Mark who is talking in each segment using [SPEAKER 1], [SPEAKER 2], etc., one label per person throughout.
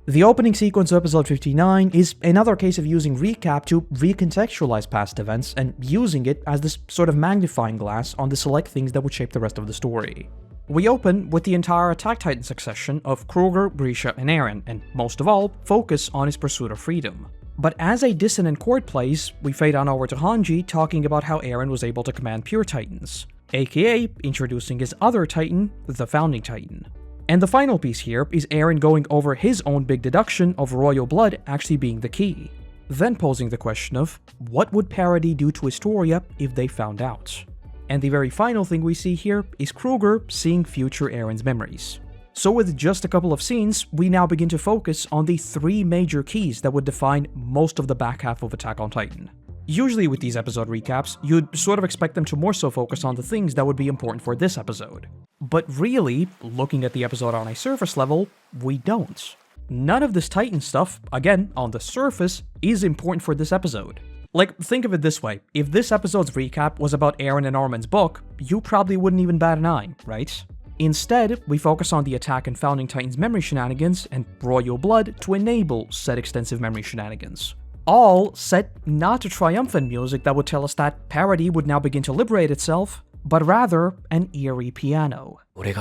[SPEAKER 1] The opening sequence of episode 59 is another case of using recap to recontextualize past events and using it as this sort of magnifying glass on the select things that would shape the rest of the story. We open with the entire Attack Titan succession of Kruger, Grisha, and Eren, and most of all, focus on his pursuit of freedom. But as a dissonant chord plays, we fade on over to Hanji talking about how Eren was able to command Pure Titans, aka introducing his other Titan, the Founding Titan. And the final piece here is Eren going over his own big deduction of royal blood actually being the key, then posing the question of what would Parody do to Historia if they found out? And the very final thing we see here is Kruger seeing future Eren's memories. So with just a couple of scenes, we now begin to focus on the three major keys that would define most of the back half of Attack on Titan. Usually with these episode recaps, you'd sort of expect them to more so focus on the things that would be important for this episode. But really, looking at the episode on a surface level, we don't. None of this Titan stuff, again, on the surface, is important for this episode. Like, think of it this way, if this episode's recap was about Eren and Armin's book, you probably wouldn't even bat an eye, right? Instead, we focus on the Attack and Founding Titan's memory shenanigans and royal blood to enable said extensive memory shenanigans. All set not to triumphant music that would tell us that Parody would now begin to liberate itself, but rather an eerie piano. I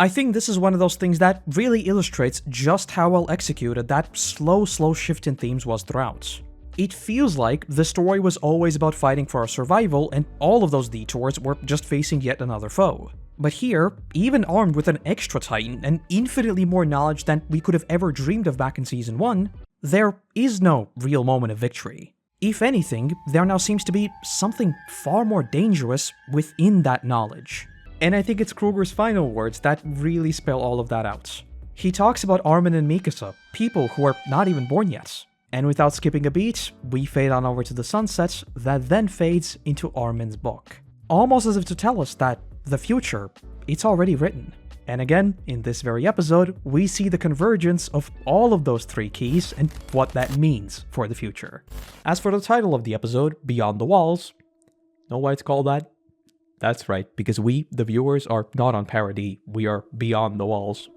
[SPEAKER 1] think this is one of those things that really illustrates just how well executed that slow shift in themes was throughout. It feels like the story was always about fighting for our survival, and all of those detours were just facing yet another foe. But here, even armed with an extra Titan and infinitely more knowledge than we could have ever dreamed of back in Season 1, there is no real moment of victory. If anything, there now seems to be something far more dangerous within that knowledge. And I think it's Kruger's final words that really spell all of that out. He talks about Armin and Mikasa, people who are not even born yet. And without skipping a beat, we fade on over to the sunset that then fades into Armin's book. Almost as if to tell us that the future, it's already written. And again, in this very episode, we see the convergence of all of those three keys and what that means for the future. As for the title of the episode, Beyond the Walls, know why it's called that? That's right, because we, the viewers, are not on Parody, we are beyond the walls.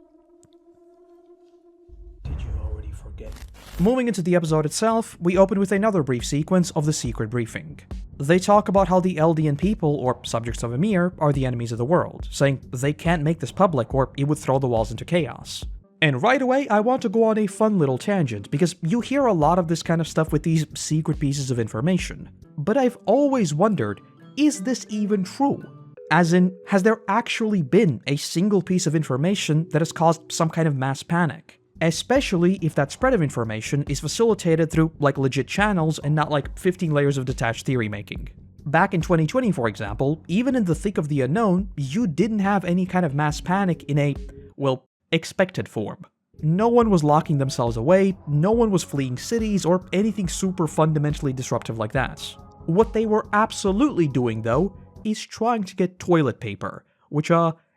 [SPEAKER 1] Did you already forget? Moving into the episode itself, we open with another brief sequence of the secret briefing. They talk about how the Eldian people, or subjects of Ymir, are the enemies of the world, saying they can't make this public or it would throw the walls into chaos. And right away, I want to go on a fun little tangent, because you hear a lot of this kind of stuff with these secret pieces of information. But I've always wondered, is this even true? As in, has there actually been a single piece of information that has caused some kind of mass panic? Especially if that spread of information is facilitated through, like, legit channels and not like 15 layers of detached theory making. Back in 2020, for example, even in the thick of the unknown, you didn't have any kind of mass panic in a, well, expected form. No one was locking themselves away, no one was fleeing cities, or anything super fundamentally disruptive like that. What they were absolutely doing, though, is trying to get toilet paper, which,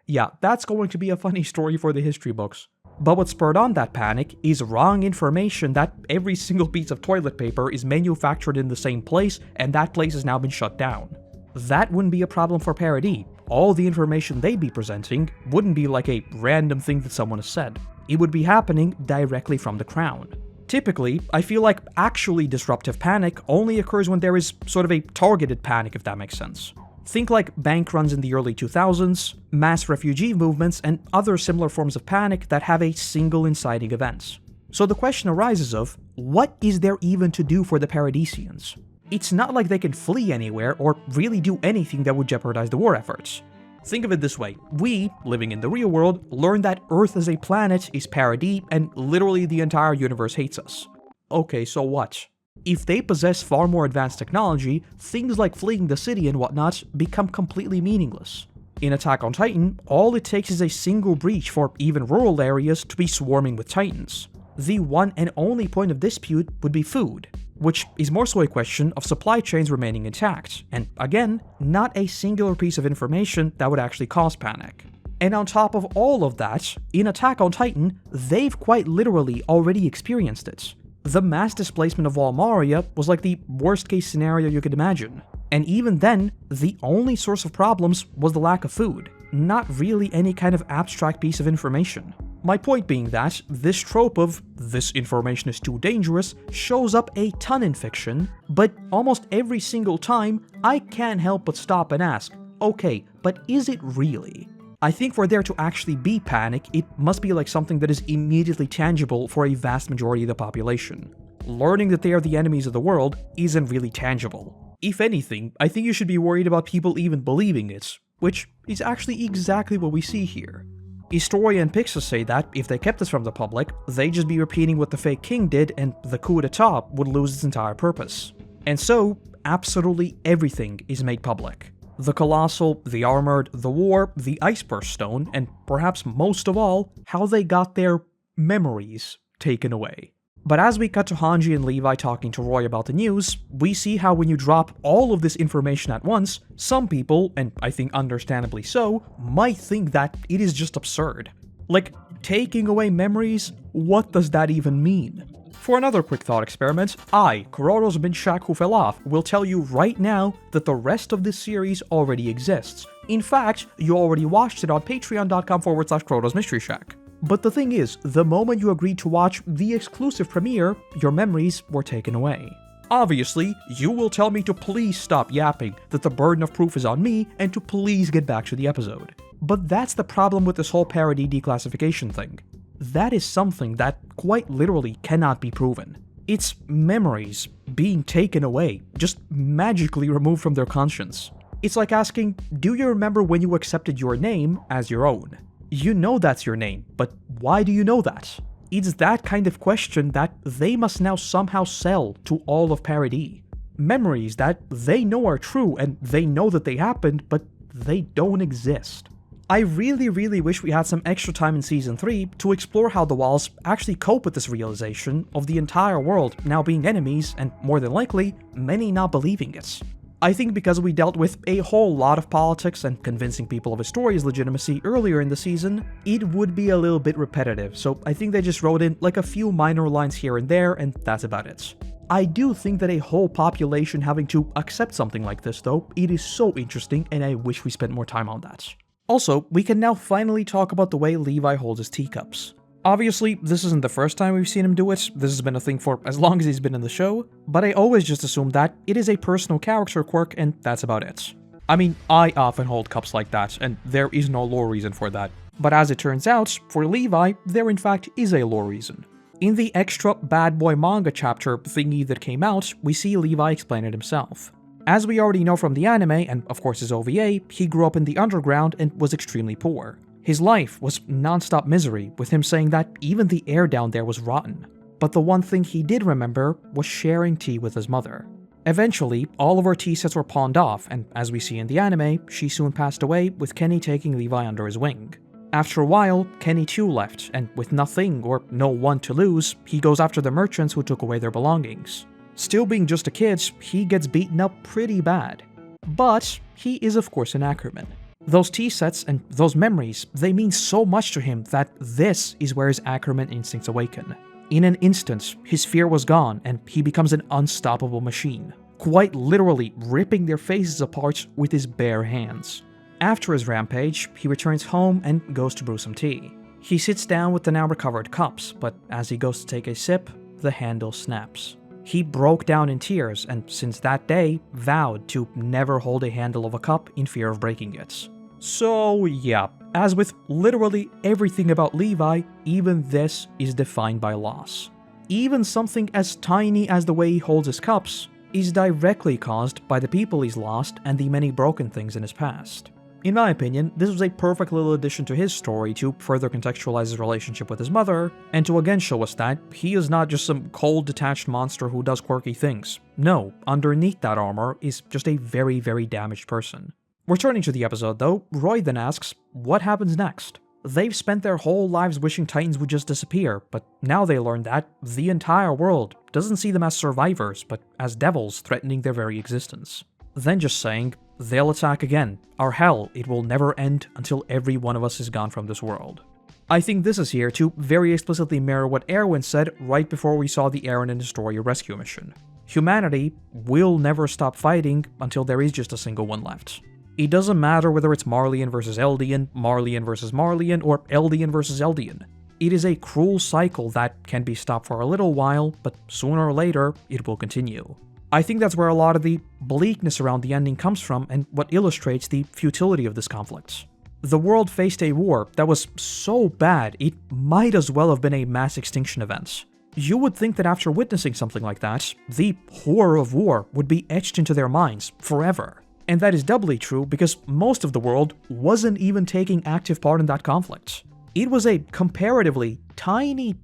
[SPEAKER 1] yeah, that's going to be a funny story for the history books. But what spurred on that panic is wrong information that every single piece of toilet paper is manufactured in the same place, and that place has now been shut down. That wouldn't be a problem for Parody. All the information they'd be presenting wouldn't be like a random thing that someone has said. It would be happening directly from the crown. Typically, I feel like actually disruptive panic only occurs when there is sort of a targeted panic, if that makes sense. Think like bank runs in the early 2000s, mass refugee movements, and other similar forms of panic that have a single inciting event. So the question arises of, what is there even to do for the Paradisians? It's not like they can flee anywhere or really do anything that would jeopardize the war efforts. Think of it this way, we, living in the real world, learn that Earth as a planet is Parody and literally the entire universe hates us. Okay, so what? If they possess far more advanced technology, things like fleeing the city and whatnot become completely meaningless. In Attack on Titan, all it takes is a single breach for even rural areas to be swarming with Titans. The one and only point of dispute would be food, which is more so a question of supply chains remaining intact, and again, not a singular piece of information that would actually cause panic. And on top of all of that, in Attack on Titan, they've quite literally already experienced it. The mass displacement of Wall Maria was like the worst case scenario you could imagine. And even then, the only source of problems was the lack of food, not really any kind of abstract piece of information. My point being that this trope of "this information is too dangerous" shows up a ton in fiction, but almost every single time I can't help but stop and ask, okay, but is it really? I think for there to actually be panic, it must be like something that is immediately tangible for a vast majority of the population. Learning that they are the enemies of the world isn't really tangible. If anything, I think you should be worried about people even believing it, which is actually exactly what we see here. Historia and Pixis say that if they kept this from the public, they'd just be repeating what the fake king did and the coup d'etat would lose its entire purpose. And so, absolutely everything is made public. The Colossal, the Armored, the War, the Iceburst Stone, and perhaps most of all, how they got their memories taken away. But as we cut to Hanji and Levi talking to Roy about the news, we see how when you drop all of this information at once, some people, and I think understandably so, might think that it is just absurd. Like, taking away memories? What does that even mean? For another quick thought experiment, I, Korotos bin Shaq who fell off, will tell you right now that the rest of this series already exists. In fact, you already watched it on patreon.com/Korotos Mystery Shack. But the thing is, the moment you agreed to watch the exclusive premiere, your memories were taken away. Obviously, you will tell me to please stop yapping, that the burden of proof is on me, and to please get back to the episode. But that's the problem with this whole parody declassification thing. That is something that quite literally cannot be proven. It's memories being taken away, just magically removed from their conscience. It's like asking, do you remember when you accepted your name as your own? You know that's your name, but why do you know that? It's that kind of question that they must now somehow sell to all of Parody. Memories that they know are true and they know that they happened, but they don't exist. I really wish we had some extra time in Season 3 to explore how the Walls actually cope with this realization of the entire world now being enemies and, more than likely, many not believing it. I think because we dealt with a whole lot of politics and convincing people of Historia's legitimacy earlier in the season, it would be a little bit repetitive, so I think they just wrote in like a few minor lines here and there, and that's about it. I do think that a whole population having to accept something like this though, it is so interesting and I wish we spent more time on that. Also, we can now finally talk about the way Levi holds his teacups. Obviously, this isn't the first time we've seen him do it, this has been a thing for as long as he's been in the show, but I always just assumed that it is a personal character quirk and that's about it. I mean, I often hold cups like that, and there is no lore reason for that. But as it turns out, for Levi, there in fact is a lore reason. In the extra Bad Boy manga chapter thingy that came out, we see Levi explain it himself. As we already know from the anime, and of course his OVA, he grew up in the underground and was extremely poor. His life was non-stop misery, with him saying that even the air down there was rotten. But the one thing he did remember was sharing tea with his mother. Eventually, all of her tea sets were pawned off, and as we see in the anime, she soon passed away, with Kenny taking Levi under his wing. After a while, Kenny too left, and with nothing or no one to lose, he goes after the merchants who took away their belongings. Still being just a kid, he gets beaten up pretty bad. But he is of course an Ackerman. Those tea sets and those memories, they mean so much to him that this is where his Ackerman instincts awaken. In an instant, his fear was gone and he becomes an unstoppable machine, quite literally ripping their faces apart with his bare hands. After his rampage, he returns home and goes to brew some tea. He sits down with the now recovered cups, but as he goes to take a sip, the handle snaps. He broke down in tears and since that day, vowed to never hold a handle of a cup in fear of breaking it. So yeah, as with literally everything about Levi, even this is defined by loss. Even something as tiny as the way he holds his cups is directly caused by the people he's lost and the many broken things in his past. In my opinion, this was a perfect little addition to his story to further contextualize his relationship with his mother, and to again show us that he is not just some cold, detached monster who does quirky things. No, underneath that armor is just a very damaged person. Returning to the episode though, Roy then asks, what happens next? They've spent their whole lives wishing Titans would just disappear, but now they learn that the entire world doesn't see them as survivors, but as devils threatening their very existence. Then just saying, they'll attack again. Our hell, it will never end until every one of us is gone from this world. I think this is here to very explicitly mirror what Erwin said right before we saw the Eren and Historia rescue mission. Humanity will never stop fighting until there is just a single one left. It doesn't matter whether it's Marleyan versus Eldian, Marleyan versus Marleyan, or Eldian versus Eldian. It is a cruel cycle that can be stopped for a little while, but sooner or later, it will continue. I think that's where a lot of the bleakness around the ending comes from and what illustrates the futility of this conflict. The world faced a war that was so bad it might as well have been a mass extinction event. You would think that after witnessing something like that, the horror of war would be etched into their minds forever. And that is doubly true because most of the world wasn't even taking active part in that conflict. It was a comparatively tiny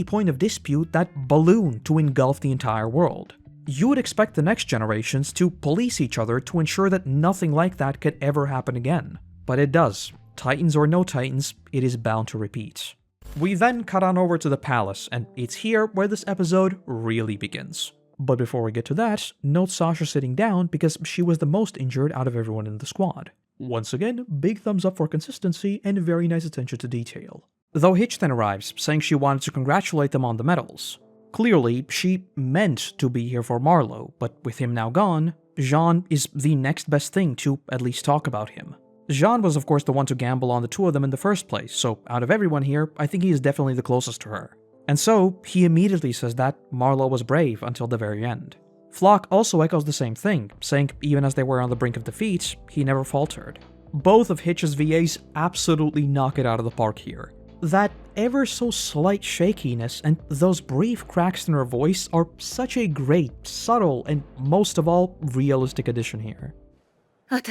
[SPEAKER 1] point of dispute that ballooned to engulf the entire world. You would expect the next generations to police each other to ensure that nothing like that could ever happen again. But it does. Titans or no Titans, it is bound to repeat. We then cut on over to the palace, and it's here where this episode really begins. But before we get to that, note Sasha sitting down because she was the most injured out of everyone in the squad. Once again, big thumbs up for consistency and very nice attention to detail. Though Hitch then arrives, saying she wanted to congratulate them on the medals. Clearly, she meant to be here for Marlowe, but with him now gone, Jean is the next best thing to at least talk about him. Jean was of course the one to gamble on the two of them in the first place, so out of everyone here, I think he is definitely the closest to her. And so, he immediately says that Marlowe was brave until the very end. Flock also echoes the same thing, saying even as they were on the brink of defeat, he never faltered. Both of Hitch's VAs absolutely knock it out of the park here. That ever so slight shakiness and those brief cracks in her voice are such a great, subtle, and most of all, realistic addition here. And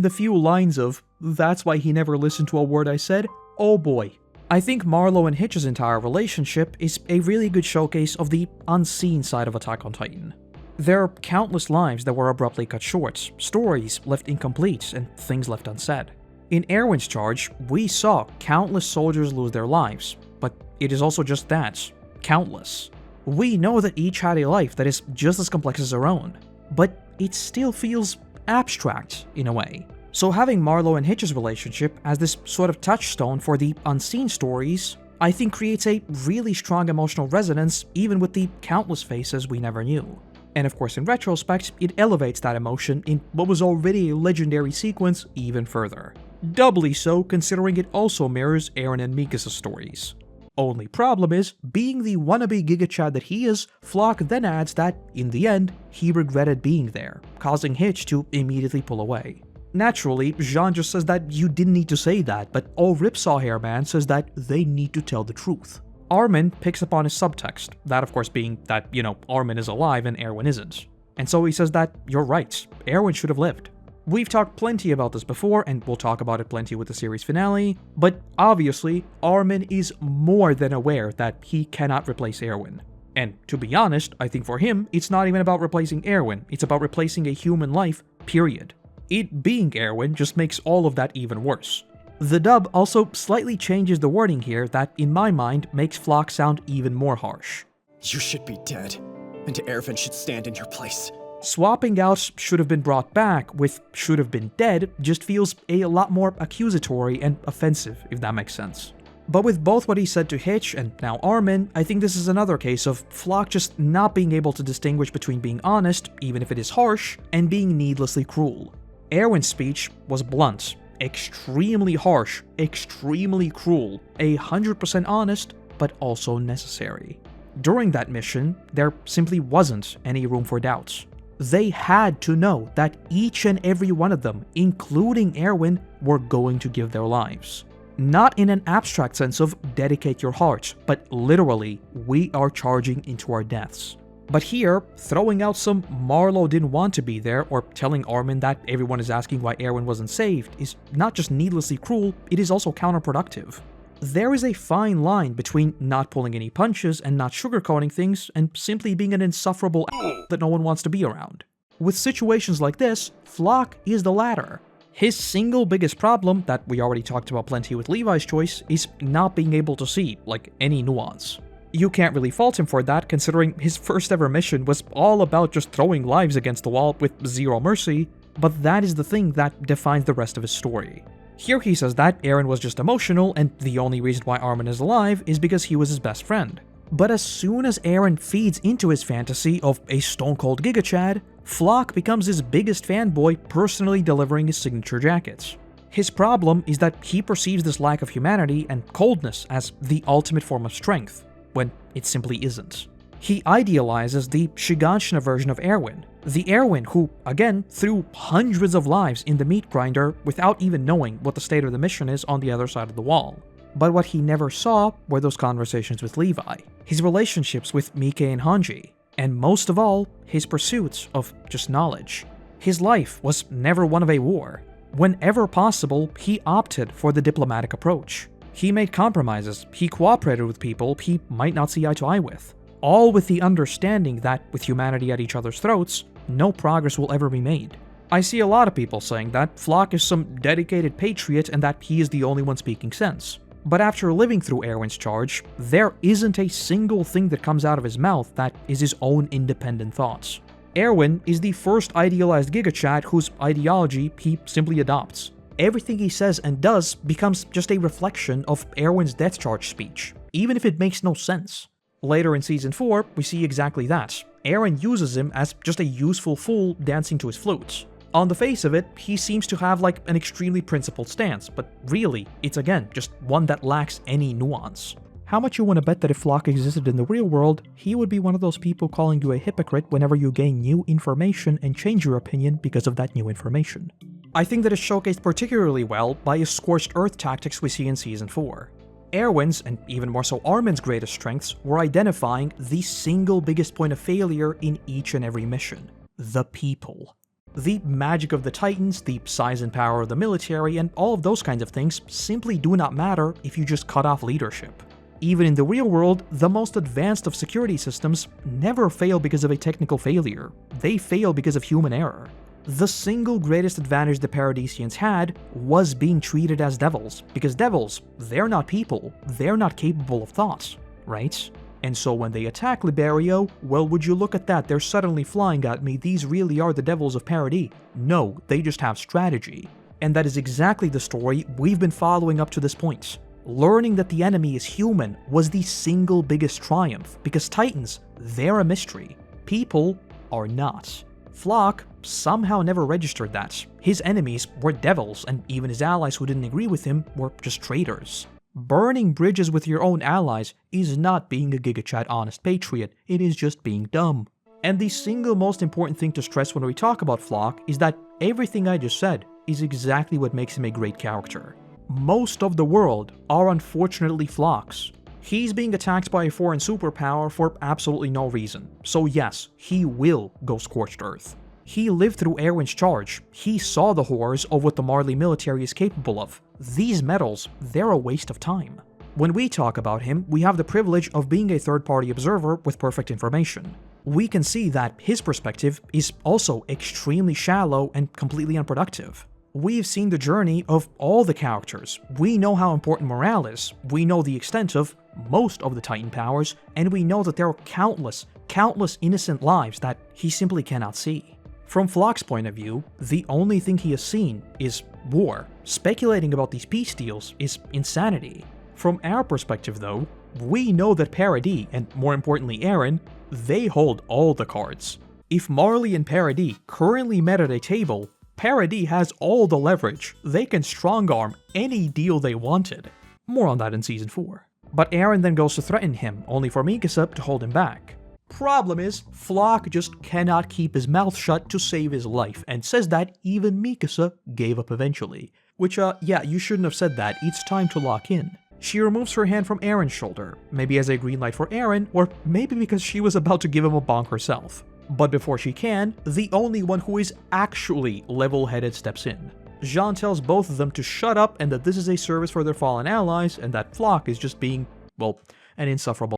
[SPEAKER 1] the few lines of, "That's why he never listened to a word I said," oh boy. I think Marlowe and Hitch's entire relationship is a really good showcase of the unseen side of Attack on Titan. There are countless lives that were abruptly cut short, stories left incomplete, and things left unsaid. In Erwin's charge, we saw countless soldiers lose their lives, but it is also just that, countless. We know that each had a life that is just as complex as our own, but it still feels abstract in a way. So having Marlowe and Hitch's relationship as this sort of touchstone for the unseen stories, I think creates a really strong emotional resonance even with the countless faces we never knew. And of course in retrospect, it elevates that emotion in what was already a legendary sequence even further. Doubly so considering it also mirrors Eren and Mikasa stories. Only problem is, being the wannabe Giga Chad that he is, Flock then adds that, in the end, he regretted being there, causing Hitch to immediately pull away. Naturally, Jean just says that you didn't need to say that, but old Ripsaw Hairman says that they need to tell the truth. Armin picks up on his subtext, that of course being that, Armin is alive and Erwin isn't. And so he says that, you're right, Erwin should have lived. We've talked plenty about this before, and we'll talk about it plenty with the series finale, but obviously, Armin is more than aware that he cannot replace Erwin. And to be honest, I think for him, it's not even about replacing Erwin, it's about replacing a human life, period. It being Erwin just makes all of that even worse. The dub also slightly changes the wording here that, in my mind, makes Flock sound even more harsh.
[SPEAKER 2] You should be dead, and Erwin should stand in your place.
[SPEAKER 1] Swapping out should have been brought back with should have been dead just feels a lot more accusatory and offensive, if that makes sense. But with both what he said to Hitch and now Armin, I think this is another case of Flock just not being able to distinguish between being honest, even if it is harsh, and being needlessly cruel. Erwin's speech was blunt, extremely harsh, extremely cruel, 100% honest, but also necessary. During that mission, there simply wasn't any room for doubts. They had to know that each and every one of them, including Erwin, were going to give their lives. Not in an abstract sense of dedicate your heart, but literally, we are charging into our deaths. But here, throwing out some Marlowe didn't want to be there or telling Armin that everyone is asking why Erwin wasn't saved is not just needlessly cruel, it is also counterproductive. There is a fine line between not pulling any punches and not sugarcoating things and simply being an insufferable that no one wants to be around. With situations like this, Flock is the latter. His single biggest problem, that we already talked about plenty with Levi's choice, is not being able to see, any nuance. You can't really fault him for that, considering his first ever mission was all about just throwing lives against the wall with zero mercy, but that is the thing that defines the rest of his story. Here he says that Eren was just emotional, and the only reason why Armin is alive is because he was his best friend. But as soon as Eren feeds into his fantasy of a stone-cold Giga Chad, Flock becomes his biggest fanboy, personally delivering his signature jackets. His problem is that he perceives this lack of humanity and coldness as the ultimate form of strength, when it simply isn't. He idealizes the Shiganshina version of Erwin, the Erwin who, again, threw hundreds of lives in the meat grinder without even knowing what the state of the mission is on the other side of the wall. But what he never saw were those conversations with Levi, his relationships with Mike and Hanji, and most of all, his pursuits of just knowledge. His life was never one of a war. Whenever possible, he opted for the diplomatic approach. He made compromises, he cooperated with people he might not see eye to eye with, all with the understanding that with humanity at each other's throats, no progress will ever be made. I see a lot of people saying that Floch is some dedicated patriot and that he is the only one speaking sense. But after living through Erwin's charge, there isn't a single thing that comes out of his mouth that is his own independent thoughts. Erwin is the first idealized gigachat whose ideology he simply adopts. Everything he says and does becomes just a reflection of Erwin's death charge speech, even if it makes no sense. Later in Season 4, we see exactly that. Eren uses him as just a useful fool dancing to his flutes. On the face of it, he seems to have like an extremely principled stance, but really, it's again just one that lacks any nuance. How much you want to bet that if Floch existed in the real world, he would be one of those people calling you a hypocrite whenever you gain new information and change your opinion because of that new information? I think that is showcased particularly well by his scorched earth tactics we see in Season 4. Erwin's, and even more so Armin's greatest strengths, were identifying the single biggest point of failure in each and every mission: the people. The magic of the Titans, the size and power of the military, and all of those kinds of things simply do not matter if you just cut off leadership. Even in the real world, the most advanced of security systems never fail because of a technical failure. They fail because of human error. The single greatest advantage the Paradisians had was being treated as devils, because devils, they're not people, they're not capable of thought, right? And so when they attack Liberio, well, would you look at that, they're suddenly flying at me, these really are the devils of Paradis. No, they just have strategy. And that is exactly the story we've been following up to this point. Learning that the enemy is human was the single biggest triumph, because Titans, they're a mystery. People are not. Floch somehow never registered that. His enemies were devils, and even his allies who didn't agree with him were just traitors. Burning bridges with your own allies is not being a gigachat honest patriot, it is just being dumb. And the single most important thing to stress when we talk about Floch is that everything I just said is exactly what makes him a great character. Most of the world are unfortunately Floch's. He's being attacked by a foreign superpower for absolutely no reason, so yes, he will go scorched earth. He lived through Erwin's charge, he saw the horrors of what the Marley military is capable of. These medals, they're a waste of time. When we talk about him, we have the privilege of being a third-party observer with perfect information. We can see that his perspective is also extremely shallow and completely unproductive. We've seen the journey of all the characters, we know how important morale is, we know the extent of most of the Titan powers, and we know that there are countless innocent lives that he simply cannot see. From Floch's point of view, the only thing he has seen is war. Speculating about these peace deals is insanity. From our perspective though, we know that Paradis, and more importantly Eren, they hold all the cards. If Marley and Paradis currently met at a table, Paradis has all the leverage, they can strong-arm any deal they wanted. More on that in Season 4. But Eren then goes to threaten him, only for Mikasa to hold him back. Problem is, Floch just cannot keep his mouth shut to save his life, and says that even Mikasa gave up eventually. Which, yeah, you shouldn't have said that, it's time to lock in. She removes her hand from Eren's shoulder, maybe as a green light for Eren, or maybe because she was about to give him a bonk herself. But before she can, the only one who is actually level-headed steps in. Jean tells both of them to shut up and that this is a service for their fallen allies, and that Floch is just being, well, an insufferable.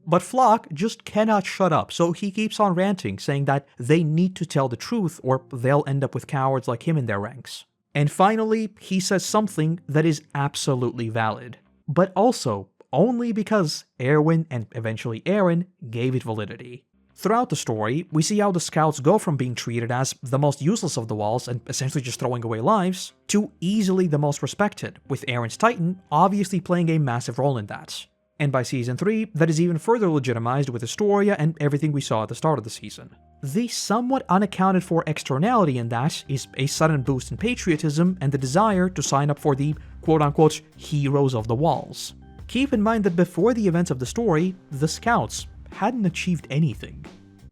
[SPEAKER 1] But Floch just cannot shut up, so he keeps on ranting, saying that they need to tell the truth or they'll end up with cowards like him in their ranks. And finally, he says something that is absolutely valid. But also, only because Erwin and eventually Eren gave it validity. Throughout the story, we see how the scouts go from being treated as the most useless of the walls and essentially just throwing away lives, to easily the most respected, with Eren's Titan obviously playing a massive role in that. And by Season 3, that is even further legitimized with Historia and everything we saw at the start of the season. The somewhat unaccounted for externality in that is a sudden boost in patriotism and the desire to sign up for the quote-unquote heroes of the walls. Keep in mind that before the events of the story, the Scouts hadn't achieved anything.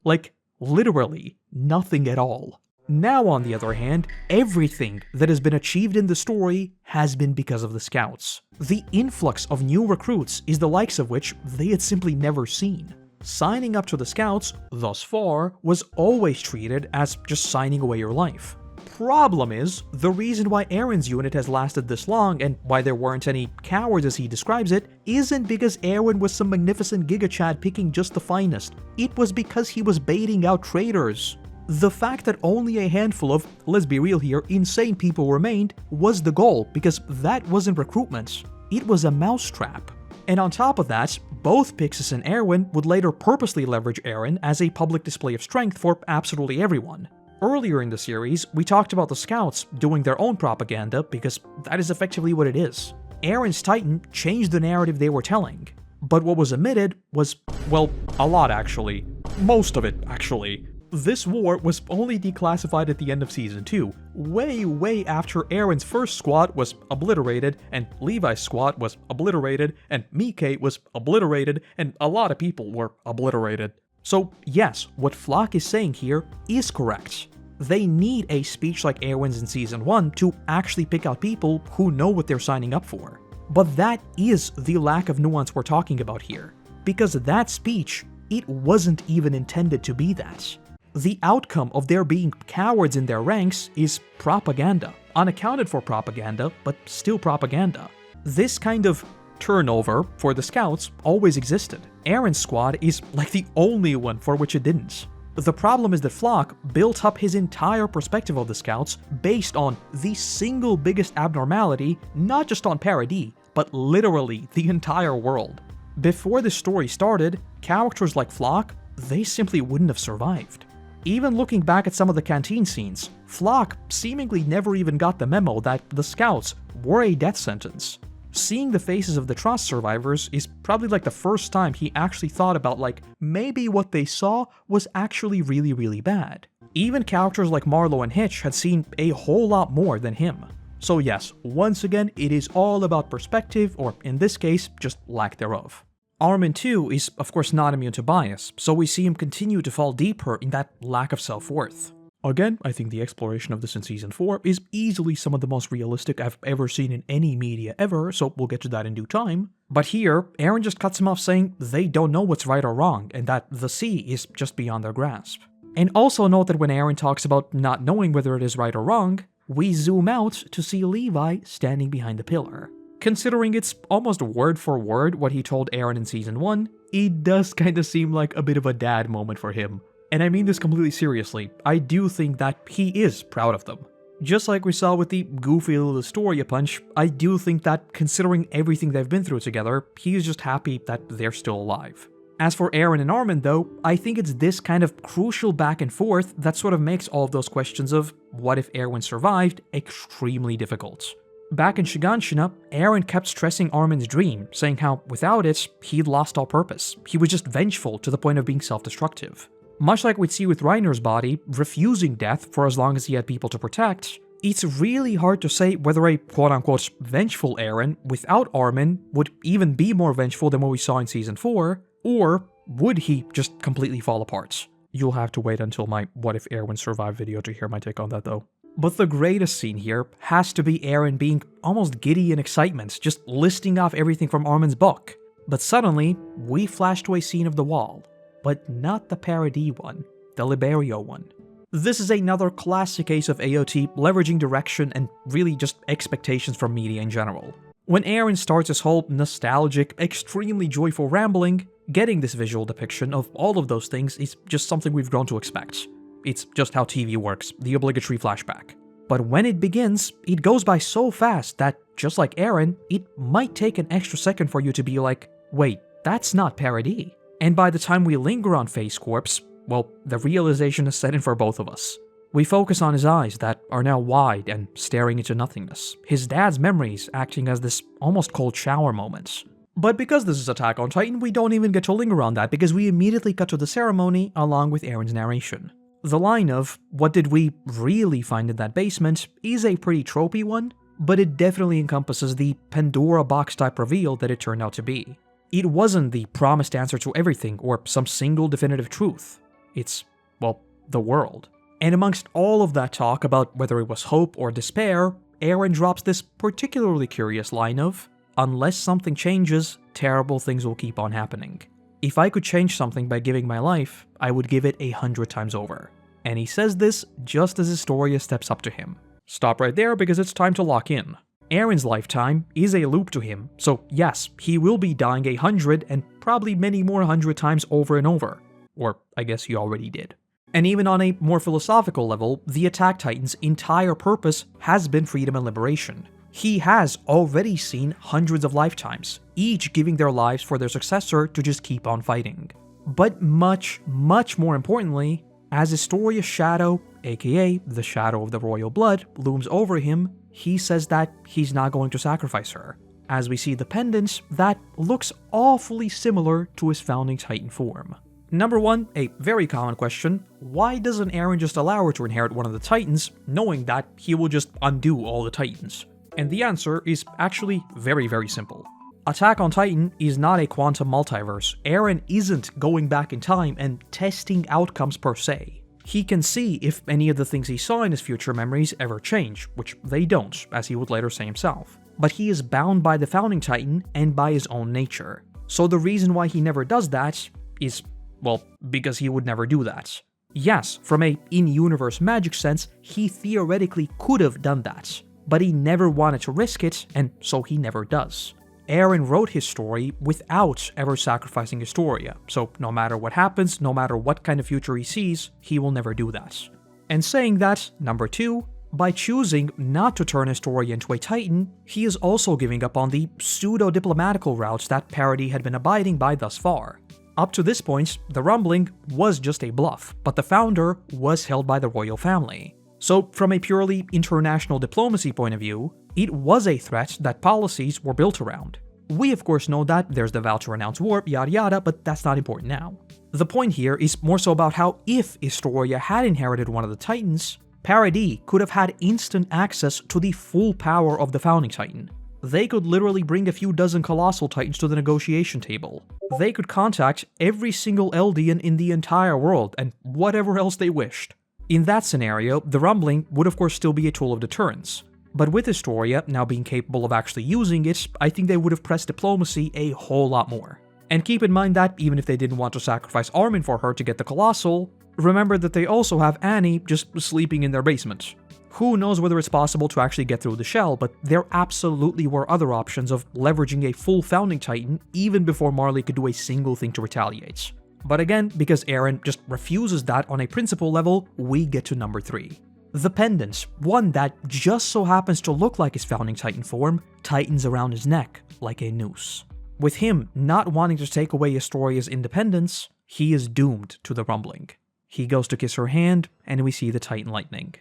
[SPEAKER 1] Like, literally, nothing at all. Now, on the other hand, everything that has been achieved in the story has been because of the Scouts. The influx of new recruits is the likes of which they had simply never seen. Signing up to the Scouts, thus far, was always treated as just signing away your life. Problem is, the reason why Eren's unit has lasted this long and why there weren't any cowards as he describes it, isn't because Eren was some magnificent gigachad picking just the finest. It was because he was baiting out traitors. The fact that only a handful of, let's be real here, insane people remained was the goal, because that wasn't recruitment. It was a mousetrap. And on top of that, both Pixis and Erwin would later purposely leverage Eren as a public display of strength for absolutely everyone. Earlier in the series, we talked about the Scouts doing their own propaganda because that is effectively what it is. Eren's Titan changed the narrative they were telling. But what was omitted was, well, a lot actually. Most of it, actually. This war was only declassified at the end of Season 2, way after Eren's first squad was obliterated, and Levi's squad was obliterated, and Mike was obliterated, and a lot of people were obliterated. So yes, what Flock is saying here is correct. They need a speech like Eren's in Season 1 to actually pick out people who know what they're signing up for. But that is the lack of nuance we're talking about here. Because that speech, it wasn't even intended to be that. The outcome of there being cowards in their ranks is propaganda. Unaccounted for propaganda, but still propaganda. This kind of turnover for the Scouts always existed. Eren's squad is like the only one for which it didn't. The problem is that Flock built up his entire perspective of the Scouts based on the single biggest abnormality, not just on Paradis, but literally the entire world. Before the story started, characters like Flock, they simply wouldn't have survived. Even looking back at some of the canteen scenes, Flock seemingly never even got the memo that the Scouts were a death sentence. Seeing the faces of the Trust survivors is probably like the first time he actually thought about like, maybe what they saw was actually really bad. Even characters like Marlowe and Hitch had seen a whole lot more than him. So yes, once again, it is all about perspective, or in this case, just lack thereof. Armin too is of course not immune to bias, so we see him continue to fall deeper in that lack of self-worth. Again, I think the exploration of this in Season 4 is easily some of the most realistic I've ever seen in any media ever, so we'll get to that in due time. But here, Eren just cuts him off saying they don't know what's right or wrong, and that the sea is just beyond their grasp. And also note that when Eren talks about not knowing whether it is right or wrong, we zoom out to see Levi standing behind the pillar. Considering it's almost word for word what he told Eren in Season 1, it does kinda seem like a bit of a dad moment for him. And I mean this completely seriously, I do think that he is proud of them. Just like we saw with the goofy little Astoria punch, I do think that considering everything they've been through together, he's just happy that they're still alive. As for Eren and Armin though, I think it's this kind of crucial back and forth that sort of makes all of those questions of what if Erwin survived extremely difficult. Back in Shiganshina, Eren kept stressing Armin's dream, saying how without it, he'd lost all purpose. He was just vengeful to the point of being self-destructive. Much like we'd see with Reiner's body, refusing death for as long as he had people to protect, it's really hard to say whether a quote-unquote vengeful Eren without Armin would even be more vengeful than what we saw in Season 4, or would he just completely fall apart? You'll have to wait until my What If Erwin Survived video to hear my take on that though. But the greatest scene here has to be Eren being almost giddy in excitement, just listing off everything from Armin's book. But suddenly, we flash to a scene of the wall. But not the Paradis one, the Liberio one. This is another classic case of AOT leveraging direction and really just expectations from media in general. When Eren starts his whole nostalgic, extremely joyful rambling, getting this visual depiction of all of those things is just something we've grown to expect. It's just how TV works, the obligatory flashback. But when it begins, it goes by so fast that, just like Eren, it might take an extra second for you to be like, wait, that's not Paradis. And by the time we linger on Face Corpse, well, the realization is set in for both of us. We focus on his eyes that are now wide and staring into nothingness, his dad's memories acting as this almost cold shower moment. But because this is Attack on Titan, we don't even get to linger on that because we immediately cut to the ceremony along with Eren's narration. The line of, "What did we really find in that basement?" is a pretty tropey one, but it definitely encompasses the Pandora box type reveal that it turned out to be. It wasn't the promised answer to everything or some single definitive truth. It's, well, the world. And amongst all of that talk about whether it was hope or despair, Eren drops this particularly curious line of, "Unless something changes, terrible things will keep on happening. If I could change something by giving my life, I would give it 100 times over." And he says this just as Historia steps up to him. Stop right there because it's time to lock in. Eren's lifetime is a loop to him, so yes, he will be dying 100 and probably many more 100 times over and over. Or I guess he already did. And even on a more philosophical level, the Attack Titan's entire purpose has been freedom and liberation. He has already seen hundreds of lifetimes, each giving their lives for their successor to just keep on fighting. But much, much more importantly, as Historia's shadow, aka the shadow of the royal blood, looms over him, he says that he's not going to sacrifice her. As we see the pendant, that looks awfully similar to his founding Titan form. Number 1, a very common question, why doesn't Eren just allow her to inherit one of the Titans, knowing that he will just undo all the Titans? And the answer is actually very, very simple. Attack on Titan is not a quantum multiverse. Eren isn't going back in time and testing outcomes per se. He can see if any of the things he saw in his future memories ever change, which they don't, as he would later say himself. But he is bound by the founding Titan and by his own nature. So the reason why he never does that is, well, because he would never do that. Yes, from a in-universe magic sense, he theoretically could have done that. But he never wanted to risk it, and so he never does. Eren wrote his story without ever sacrificing Historia, so no matter what happens, no matter what kind of future he sees, he will never do that. And saying that, number 2, by choosing not to turn Historia into a Titan, he is also giving up on the pseudo-diplomatical routes that Parody had been abiding by thus far. Up to this point, the rumbling was just a bluff, but the founder was held by the royal family. So from a purely international diplomacy point of view, it was a threat that policies were built around. We of course know that there's the vow to renounce war, yada yada, but that's not important now. The point here is more so about how if Historia had inherited one of the Titans, Parody could have had instant access to the full power of the founding Titan. They could literally bring a few dozen colossal Titans to the negotiation table. They could contact every single Eldian in the entire world and whatever else they wished. In that scenario, the rumbling would of course still be a tool of deterrence. But with Historia now being capable of actually using it, I think they would have pressed diplomacy a whole lot more. And keep in mind that even if they didn't want to sacrifice Armin for her to get the Colossal, remember that they also have Annie just sleeping in their basement. Who knows whether it's possible to actually get through the shell, but there absolutely were other options of leveraging a full founding Titan even before Marley could do a single thing to retaliate. But again, because Eren just refuses that on a principle level, we get to number 3. The pendant, one that just so happens to look like his founding Titan form, tightens around his neck like a noose. With him not wanting to take away Historia's independence, he is doomed to the rumbling. He goes to kiss her hand, and we see the Titan lightning.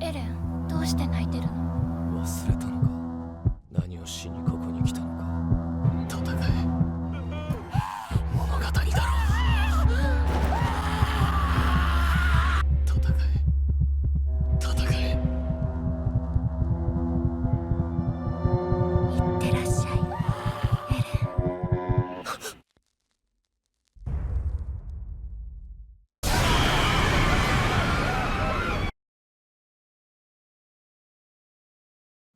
[SPEAKER 3] Eren, どうして泣いてるの?
[SPEAKER 2] 忘れたのか。何をしにここに来たのか。戦え。物語だろう。戦え。戦え。
[SPEAKER 3] いってらっしゃい、エレン。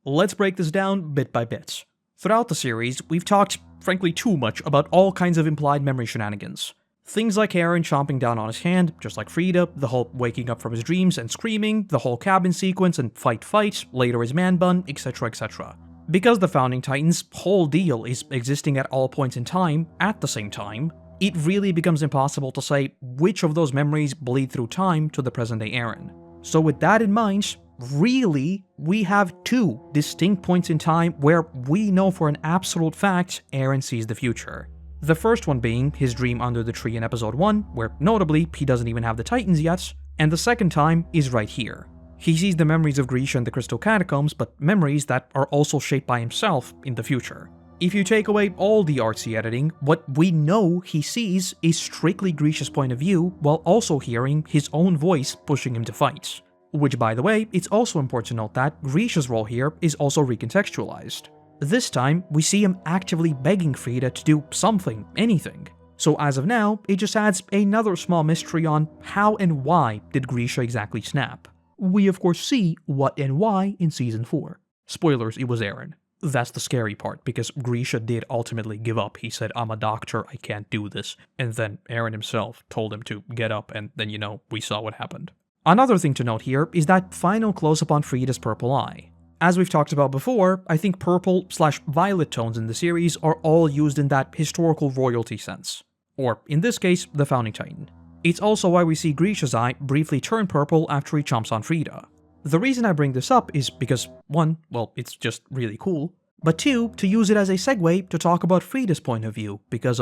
[SPEAKER 1] Let's break this down bit by bit. Throughout the series, we've talked, frankly, too much about all kinds of implied memory shenanigans. Things like Eren chomping down on his hand, just like Frida, the whole waking up from his dreams and screaming, the whole cabin sequence and fight, later his man bun, etc, etc. Because the Founding Titan's whole deal is existing at all points in time, at the same time, it really becomes impossible to say which of those memories bleed through time to the present-day Eren. So with that in mind, really, we have 2 distinct points in time where we know for an absolute fact Eren sees the future. The first one being his dream under the tree in episode 1, where notably he doesn't even have the Titans yet, and the second time is right here. He sees the memories of Grisha and the Crystal Catacombs, but memories that are also shaped by himself in the future. If you take away all the artsy editing, what we know he sees is strictly Grisha's point of view while also hearing his own voice pushing him to fight. Which, by the way, it's also important to note that Grisha's role here is also recontextualized. This time, we see him actively begging Frida to do something, anything. So as of now, it just adds another small mystery on how and why did Grisha exactly snap. We of course see what and why in Season 4. Spoilers, it was Eren. That's the scary part, because Grisha did ultimately give up. He said, I'm a doctor, I can't do this. And then Eren himself told him to get up, and then, we saw what happened. Another thing to note here is that final close-up on Frida's purple eye. As we've talked about before, I think purple/violet tones in the series are all used in that historical royalty sense. Or, in this case, the Founding Titan. It's also why we see Grisha's eye briefly turn purple after he chomps on Frida. The reason I bring this up is because, 1, well, it's just really cool, but 2, to use it as a segue to talk about Frida's point of view, because,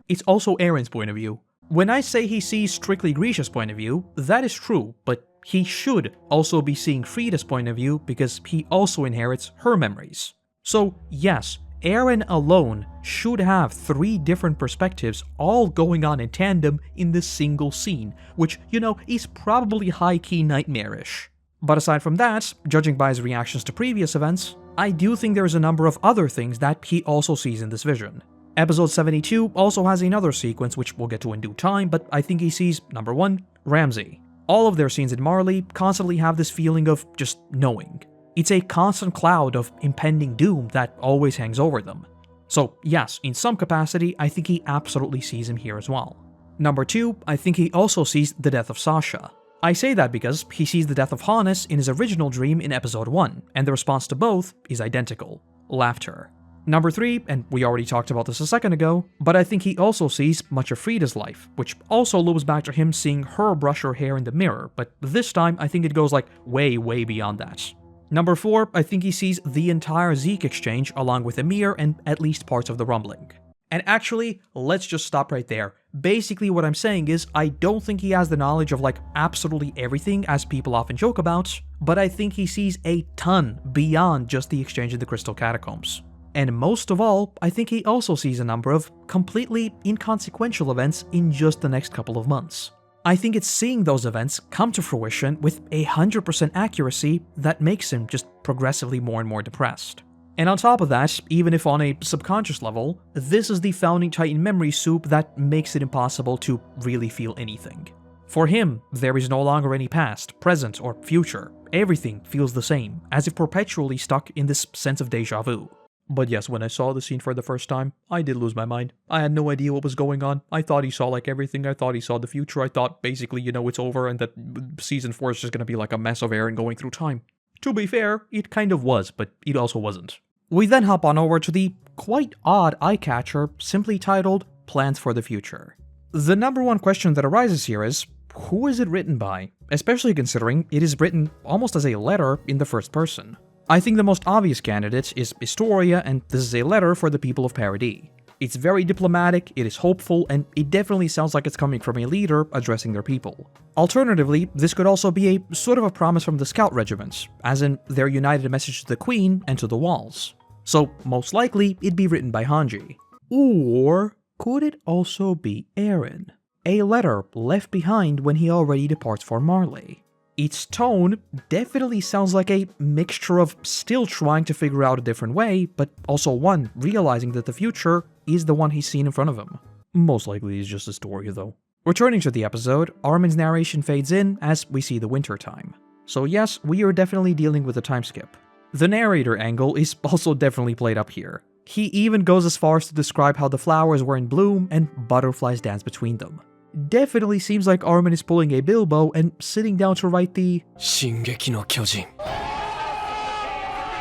[SPEAKER 1] it's also Eren's point of view. When I say he sees strictly Grisha's point of view, that is true, but he should also be seeing Frida's point of view because he also inherits her memories. So, yes, Eren alone should have 3 different perspectives all going on in tandem in this single scene, which, is probably high-key nightmarish. But aside from that, judging by his reactions to previous events, I do think there's a number of other things that he also sees in this vision. Episode 72 also has another sequence which we'll get to in due time, but I think he sees, number 1, Ramsay. All of their scenes in Marley constantly have this feeling of just knowing. It's a constant cloud of impending doom that always hangs over them. So yes, in some capacity, I think he absolutely sees him here as well. Number 2, I think he also sees the death of Sasha. I say that because he sees the death of Hannes in his original dream in episode 1, and the response to both is identical: laughter. Number 3, and we already talked about this a second ago, but I think he also sees much of Frida's life, which also loops back to him seeing her brush her hair in the mirror, but this time I think it goes like way beyond that. Number 4, I think he sees the entire Zeke exchange along with Ymir and at least parts of the rumbling. And actually, let's just stop right there. Basically what I'm saying is, I don't think he has the knowledge of absolutely everything as people often joke about, but I think he sees a ton beyond just the exchange in the Crystal Catacombs. And most of all, I think he also sees a number of completely inconsequential events in just the next couple of months. I think it's seeing those events come to fruition with 100% accuracy that makes him just progressively more and more depressed. And on top of that, even if on a subconscious level, this is the Founding Titan memory soup that makes it impossible to really feel anything. For him, there is no longer any past, present, or future. Everything feels the same, as if perpetually stuck in this sense of deja vu. But yes, when I saw the scene for the first time, I did lose my mind. I had no idea what was going on. I thought he saw everything. I thought he saw the future. I thought basically, it's over and that Season 4 is just gonna be like a mess of Eren going through time. To be fair, it kind of was, but it also wasn't. We then hop on over to the quite odd eye-catcher simply titled Plans for the Future. The number one question that arises here is, who is it written by? Especially considering it is written almost as a letter in the first person. I think the most obvious candidate is Historia, and this is a letter for the people of Paradis. It's very diplomatic, it is hopeful, and it definitely sounds like it's coming from a leader addressing their people. Alternatively, this could also be a sort of a promise from the scout regiments, as in their united message to the Queen and to the walls. So most likely, it'd be written by Hanji. Or could it also be Eren? A letter left behind when he already departs for Marley. Its tone definitely sounds like a mixture of still trying to figure out a different way, but also one realizing that the future is the one he's seen in front of him. Most likely it's just a story though. Returning to the episode, Armin's narration fades in as we see the winter time. So yes, we are definitely dealing with a time skip. The narrator angle is also definitely played up here. He even goes as far as to describe how the flowers were in bloom and butterflies dance between them. Definitely seems like Armin is pulling a Bilbo and sitting down to write the Shingeki no Kyojin.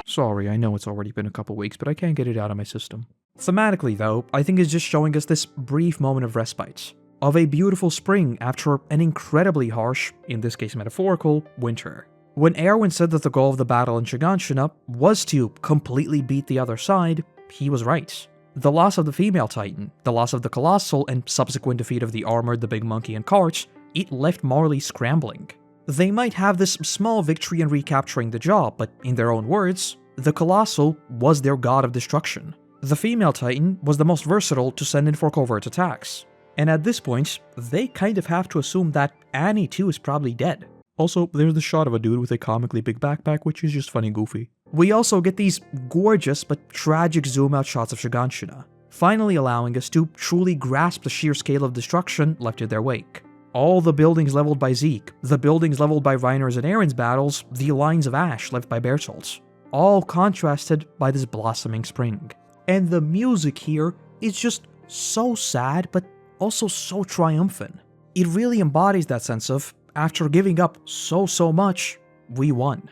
[SPEAKER 1] Sorry, I know it's already been a couple weeks, but I can't get it out of my system. Thematically though, I think it's just showing us this brief moment of respite, of a beautiful spring after an incredibly harsh, in this case metaphorical, winter. When Erwin said that the goal of the battle in Shiganshina was to completely beat the other side, he was right. The loss of the female Titan, the loss of the Colossal, and subsequent defeat of the Armored, the Big Monkey, and Cart, it left Marley scrambling. They might have this small victory in recapturing the job, but in their own words, the Colossal was their god of destruction. The female Titan was the most versatile to send in for covert attacks. And at this point, they kind of have to assume that Annie too is probably dead. Also, there's the shot of a dude with a comically big backpack, which is just funny and goofy. We also get these gorgeous but tragic zoom-out shots of Shiganshina, finally allowing us to truly grasp the sheer scale of destruction left in their wake. All the buildings leveled by Zeke, the buildings leveled by Reiner's and Eren's battles, the lines of ash left by Bertolt's, all contrasted by this blossoming spring. And the music here is just so sad, but also so triumphant. It really embodies that sense of, after giving up so much, we won.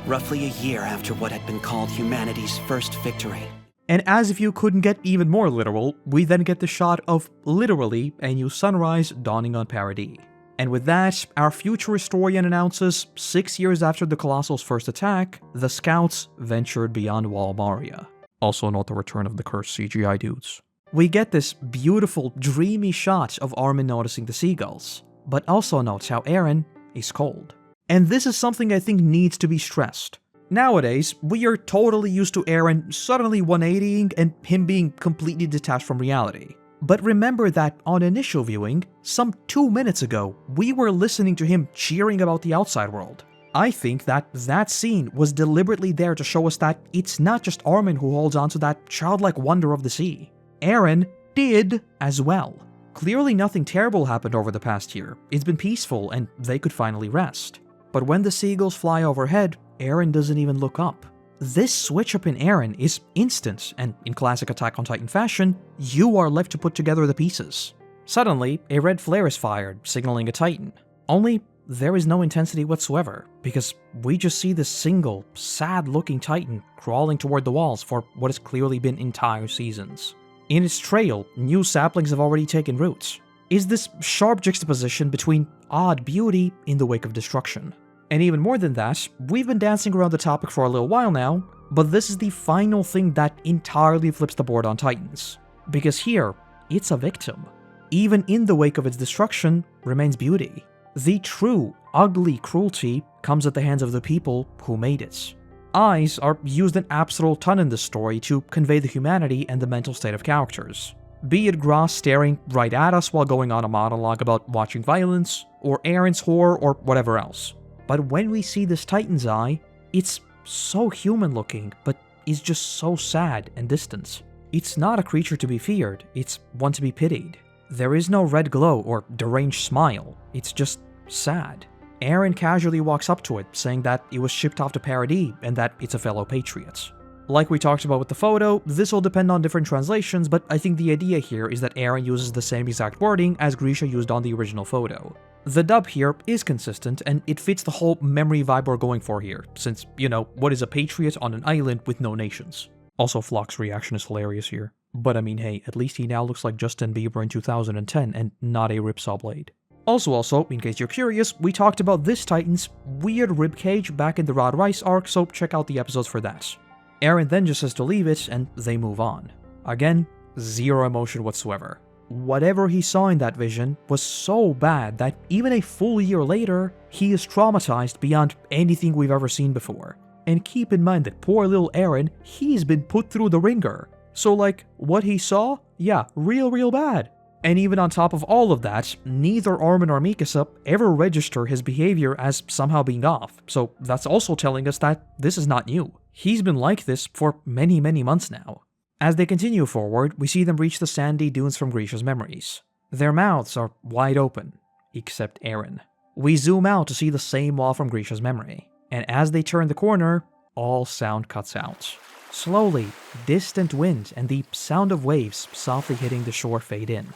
[SPEAKER 4] Roughly a year after what had been called humanity's first victory.
[SPEAKER 1] And as if you couldn't get even more literal, we then get the shot of, literally, a new sunrise dawning on Paradis. And with that, our future historian announces, 6 years after the Colossal's first attack, the scouts ventured beyond Wall Maria. Also note the return of the cursed CGI dudes. We get this beautiful, dreamy shot of Armin noticing the seagulls, but also notes how Eren is cold. And this is something I think needs to be stressed. Nowadays, we are totally used to Eren suddenly 180ing and him being completely detached from reality. But remember that on initial viewing, some 2 minutes ago, we were listening to him cheering about the outside world. I think that scene was deliberately there to show us that it's not just Armin who holds on to that childlike wonder of the sea. Eren did as well. Clearly nothing terrible happened over the past year. It's been peaceful and they could finally rest. But when the seagulls fly overhead, Eren doesn't even look up. This switch up in Eren is instant, and in classic Attack on Titan fashion, you are left to put together the pieces. Suddenly, a red flare is fired, signaling a Titan. Only, there is no intensity whatsoever, because we just see this single, sad-looking Titan crawling toward the walls for what has clearly been entire seasons. In its trail, new saplings have already taken roots. Is this sharp juxtaposition between odd beauty in the wake of destruction. And even more than that, we've been dancing around the topic for a little while now, but this is the final thing that entirely flips the board on Titans. Because here, it's a victim. Even in the wake of its destruction, remains beauty. The true, ugly cruelty comes at the hands of the people who made it. Eyes are used an absolute ton in this story to convey the humanity and the mental state of characters. Be it Gross staring right at us while going on a monologue about watching violence, or Eren's horror, or whatever else. But when we see this Titan's eye, it's so human looking, but is just so sad and distant. It's not a creature to be feared, it's one to be pitied. There is no red glow or deranged smile, it's just sad. Eren casually walks up to it, saying that it was shipped off to Paradis and that it's a fellow patriot. Like we talked about with the photo, this will depend on different translations, but I think the idea here is that Eren uses the same exact wording as Grisha used on the original photo. The dub here is consistent, and it fits the whole memory vibe we're going for here, since, you know, what is a patriot on an island with no nations? Also, Flock's reaction is hilarious here. But I mean, hey, at least he now looks like Justin Bieber in 2010 and not a Ripsaw Blade. Also, in case you're curious, we talked about this Titan's weird ribcage back in the Rod Rice arc, so check out the episodes for that. Eren then just says to leave it, and they move on. Again, zero emotion whatsoever. Whatever he saw in that vision was so bad that even a full year later, he is traumatized beyond anything we've ever seen before. And keep in mind that poor little Eren, he's been put through the ringer. So like, what he saw? Yeah, real bad. And even on top of all of that, neither Armin or Mikasa ever register his behavior as somehow being off, so that's also telling us that this is not new. He's been like this for many months now. As they continue forward, we see them reach the sandy dunes from Grisha's memories. Their mouths are wide open, except Eren. We zoom out to see the same wall from Grisha's memory, and as they turn the corner, all sound cuts out. Slowly, distant wind and the sound of waves softly hitting the shore fade in.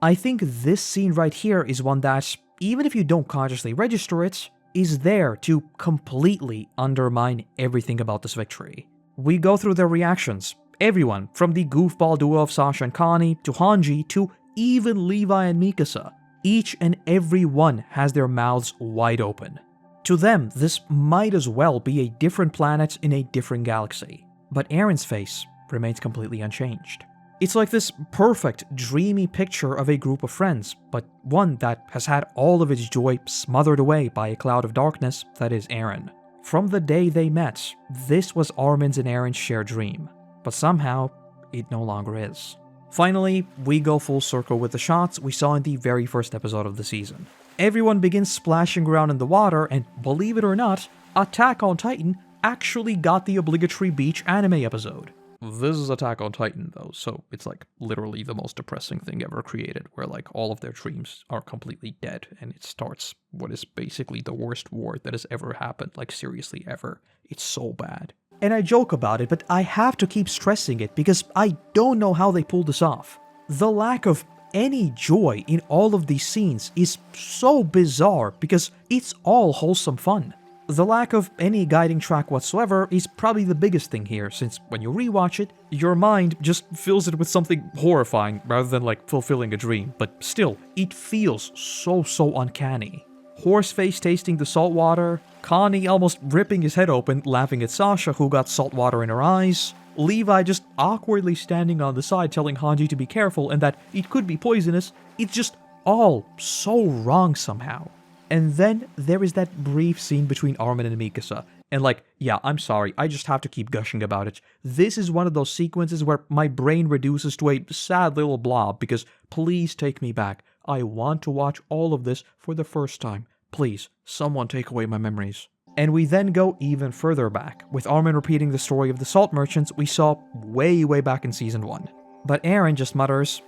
[SPEAKER 1] I think this scene right here is one that, even if you don't consciously register it, is there to completely undermine everything about this victory. We go through their reactions, everyone from the goofball duo of Sasha and Connie to Hanji to even Levi and Mikasa. Each and every one has their mouths wide open. To them, this might as well be a different planet in a different galaxy. But Eren's face remains completely unchanged. It's like this perfect, dreamy picture of a group of friends, but one that has had all of its joy smothered away by a cloud of darkness that is Eren. From the day they met, this was Armin's and Eren's shared dream, but somehow, it no longer is. Finally, we go full circle with the shots we saw in the very first episode of the season. Everyone begins splashing around in the water, and believe it or not, Attack on Titan actually got the obligatory beach anime episode. This is Attack on Titan though, so it's like literally the most depressing thing ever created, where like all of their dreams are completely dead, and it starts what is basically the worst war that has ever happened, like seriously ever. It's so bad. And I joke about it, but I have to keep stressing it because I don't know how they pulled this off. The lack of any joy in all of these scenes is so bizarre because it's all wholesome fun. The lack of any guiding track whatsoever is probably the biggest thing here, since when you rewatch it, your mind just fills it with something horrifying rather than like fulfilling a dream, but still, it feels so uncanny. Horseface tasting the salt water, Connie almost ripping his head open laughing at Sasha who got salt water in her eyes, Levi just awkwardly standing on the side telling Hanji to be careful and that it could be poisonous. It's just all so wrong somehow. And then there is that brief scene between Armin and Mikasa. And like, yeah, I'm sorry, I just have to keep gushing about it. This is one of those sequences where my brain reduces to a sad little blob because please take me back. I want to watch all of this for the first time. Please, someone take away my memories. And we then go even further back, with Armin repeating the story of the salt merchants we saw way back in Season 1. But Eren just mutters,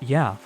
[SPEAKER 1] yeah,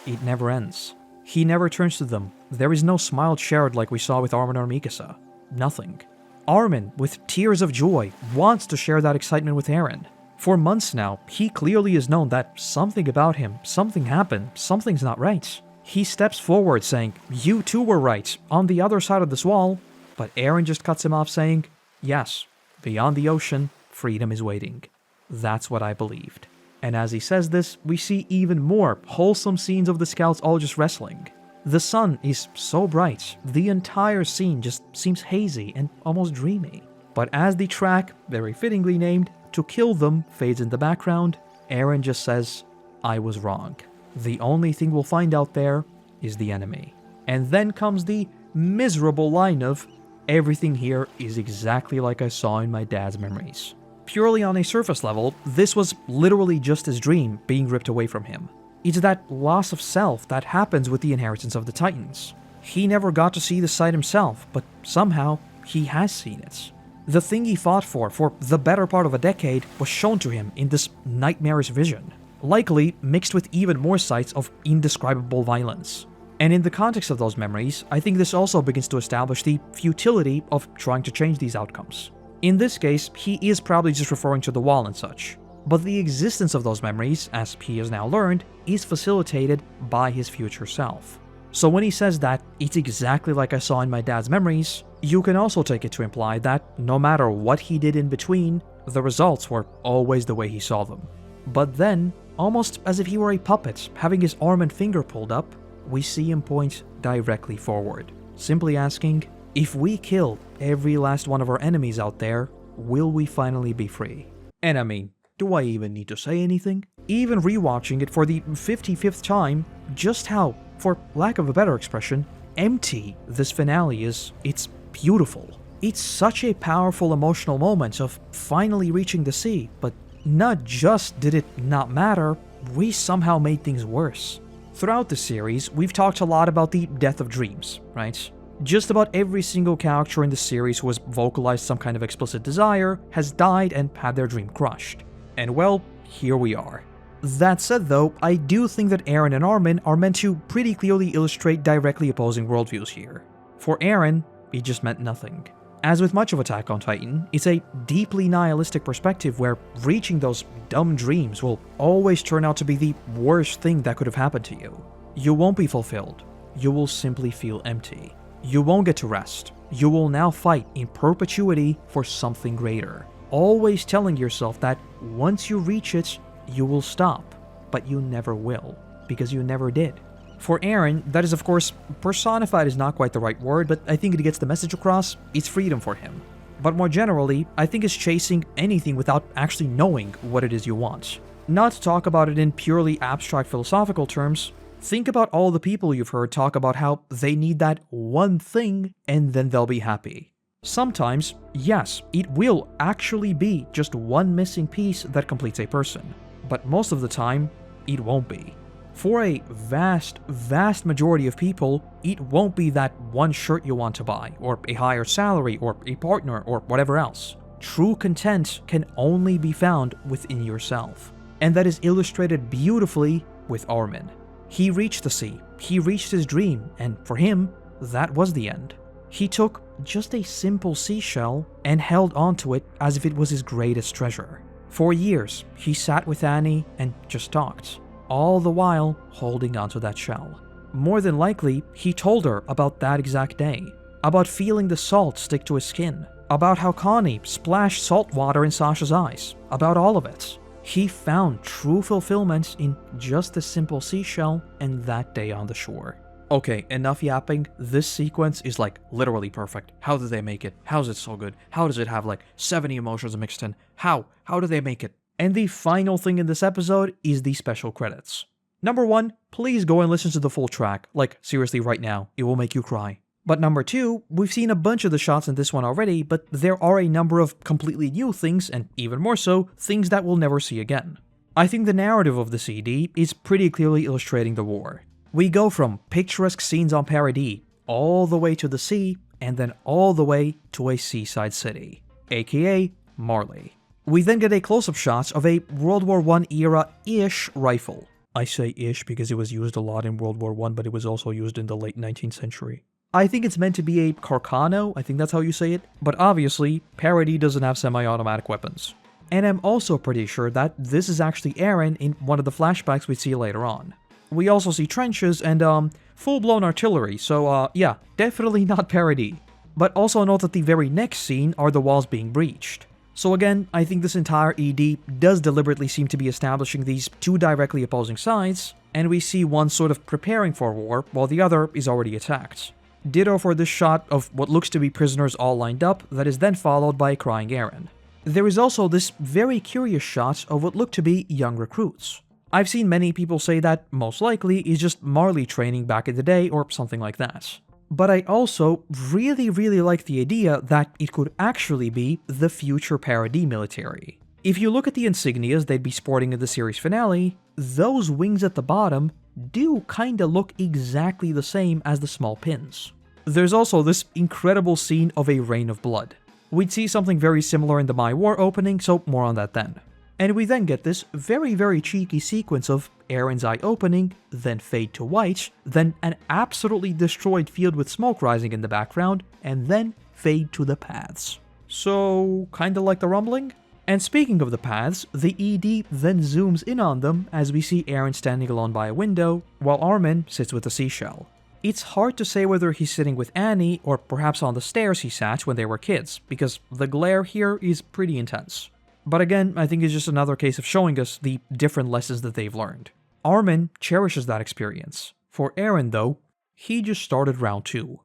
[SPEAKER 1] it never ends. He never turns to them. There is no smile shared like we saw with Armin or Mikasa. Nothing. Armin, with tears of joy, wants to share that excitement with Eren. For months now, he clearly has known that something about him, something happened, something's not right. He steps forward saying, you too were right, on the other side of this wall. But Eren just cuts him off saying, yes, beyond the ocean, freedom is waiting. That's what I believed. And as he says this, we see even more wholesome scenes of the scouts all just wrestling. The sun is so bright, the entire scene just seems hazy and almost dreamy. But as the track, very fittingly named, To Kill Them fades in the background, Eren just says, I was wrong. The only thing we'll find out there is the enemy. And then comes the miserable line of, everything here is exactly like I saw in my dad's memories. Purely on a surface level, this was literally just his dream being ripped away from him. It's that loss of self that happens with the inheritance of the Titans. He never got to see the sight himself, but somehow he has seen it. The thing he fought for the better part of a decade was shown to him in this nightmarish vision, likely mixed with even more sights of indescribable violence. And in the context of those memories, I think this also begins to establish the futility of trying to change these outcomes. In this case, he is probably just referring to the wall and such. But the existence of those memories, as he has now learned, is facilitated by his future self. So when he says that, it's exactly like I saw in my dad's memories, you can also take it to imply that no matter what he did in between, the results were always the way he saw them. But then, almost as if he were a puppet having his arm and finger pulled up, we see him point directly forward, simply asking, if we kill every last one of our enemies out there, will we finally be free? And I mean, do I even need to say anything? Even rewatching it for the 55th time, just how, for lack of a better expression, empty this finale is, it's beautiful. It's such a powerful emotional moment of finally reaching the sea, but not just did it not matter, we somehow made things worse. Throughout the series, we've talked a lot about the death of dreams, right? Just about every single character in the series who has vocalized some kind of explicit desire has died and had their dream crushed. And well, here we are. That said though, I do think that Eren and Armin are meant to pretty clearly illustrate directly opposing worldviews here. For Eren, it just meant nothing. As with much of Attack on Titan, it's a deeply nihilistic perspective where reaching those dumb dreams will always turn out to be the worst thing that could have happened to you. You won't be fulfilled. You will simply feel empty. You won't get to rest. You will now fight in perpetuity for something greater. Always telling yourself that once you reach it, you will stop. But you never will, because you never did. For Eren, that is of course, personified is not quite the right word, but I think it gets the message across, it's freedom for him. But more generally, I think it's chasing anything without actually knowing what it is you want. Not to talk about it in purely abstract philosophical terms, think about all the people you've heard talk about how they need that one thing and then they'll be happy. Sometimes, yes, it will actually be just one missing piece that completes a person. but most of the time, it won't be. For a vast, vast majority of people, it won't be that one shirt you want to buy, or a higher salary, or a partner, or whatever else. True content can only be found within yourself. And that is illustrated beautifully with Armin. He reached the sea, he reached his dream, and for him, that was the end. He took just a simple seashell and held onto it as if it was his greatest treasure. For years, he sat with Annie and just talked, all the while holding onto that shell. More than likely, he told her about that exact day, about feeling the salt stick to his skin, about how Connie splashed salt water in Sasha's eyes, about all of it. He found true fulfillment in just a simple seashell and that day on the shore. Okay, enough yapping. This sequence is like literally perfect. How did they make it? How is it so good? How does it have like 70 emotions mixed in? How do they make it? And the final thing in this episode is the special credits. Number 1, please go and listen to the full track. Like, seriously right now, it will make you cry. But number 2, we've seen a bunch of the shots in this one already, but there are a number of completely new things, and even more so, things that we'll never see again. I think the narrative of the CD is pretty clearly illustrating the war. We go from picturesque scenes on Paradis, all the way to the sea, and then all the way to a seaside city, aka Marley. We then get a close-up shot of a World War I era-ish rifle. I say ish because it was used a lot in World War I, but it was also used in the late 19th century. I think it's meant to be a Carcano, I think that's how you say it, but obviously, Paradis doesn't have semi-automatic weapons. And I'm also pretty sure that this is actually Eren in one of the flashbacks we see later on. We also see trenches and, full-blown artillery, so, yeah, definitely not Paradis. But also note that the very next scene are the walls being breached. So again, I think this entire ED does deliberately seem to be establishing these two directly opposing sides, and we see one sort of preparing for war, while the other is already attacked. Ditto for this shot of what looks to be prisoners all lined up, that is then followed by a crying Eren. There is also this very curious shot of what look to be young recruits. I've seen many people say that most likely is just Marley training back in the day or something like that. But I also really like the idea that it could actually be the future Paradis military. If you look at the insignias they'd be sporting in the series finale, those wings at the bottom do kinda look exactly the same as the small pins. There's also this incredible scene of a rain of blood. We'd see something very similar in the My War opening, so more on that then. And we then get this very cheeky sequence of Eren's eye opening, then fade to white, then an absolutely destroyed field with smoke rising in the background, and then fade to the paths. So, kinda like the rumbling? And speaking of the paths, the ED then zooms in on them as we see Eren standing alone by a window, while Armin sits with a seashell. It's hard to say whether he's sitting with Annie or perhaps on the stairs he sat when they were kids, because the glare here is pretty intense. But again, I think it's just another case of showing us the different lessons that they've learned. Armin cherishes that experience. For Eren though, he just started round 2.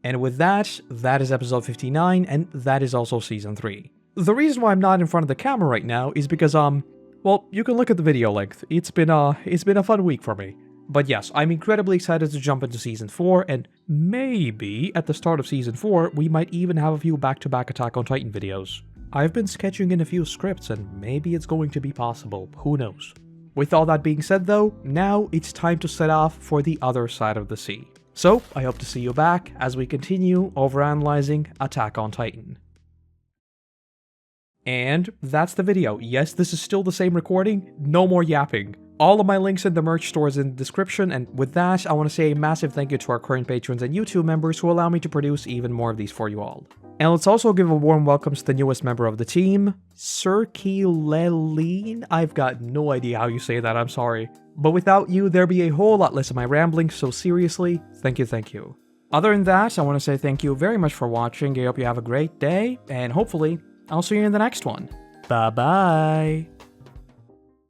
[SPEAKER 1] And with that, that is episode 59, and that is also season 3. The reason why I'm not in front of the camera right now is because, well, you can look at the video length. It's been a fun week for me. But yes, I'm incredibly excited to jump into season 4, and maybe at the start of season 4, we might even have a few back-to-back Attack on Titan videos. I've been sketching in a few scripts, and maybe it's going to be possible, who knows. With all that being said though, now it's time to set off for the other side of the sea. So, I hope to see you back as we continue overanalyzing Attack on Titan. And that's the video. Yes, this is still the same recording, no more yapping. All of my links in the merch store is in the description, and with that, I want to say a massive thank you to our current patrons and YouTube members who allow me to produce even more of these for you all. And let's also give a warm welcome to the newest member of the team, Circuleline. I've got no idea how you say that, I'm sorry. But without you, there'd be a whole lot less of my rambling, so seriously, thank you. Other than that, I want to say thank you very much for watching, I hope you have a great day, and hopefully, I'll see you in the next one. Bye-bye!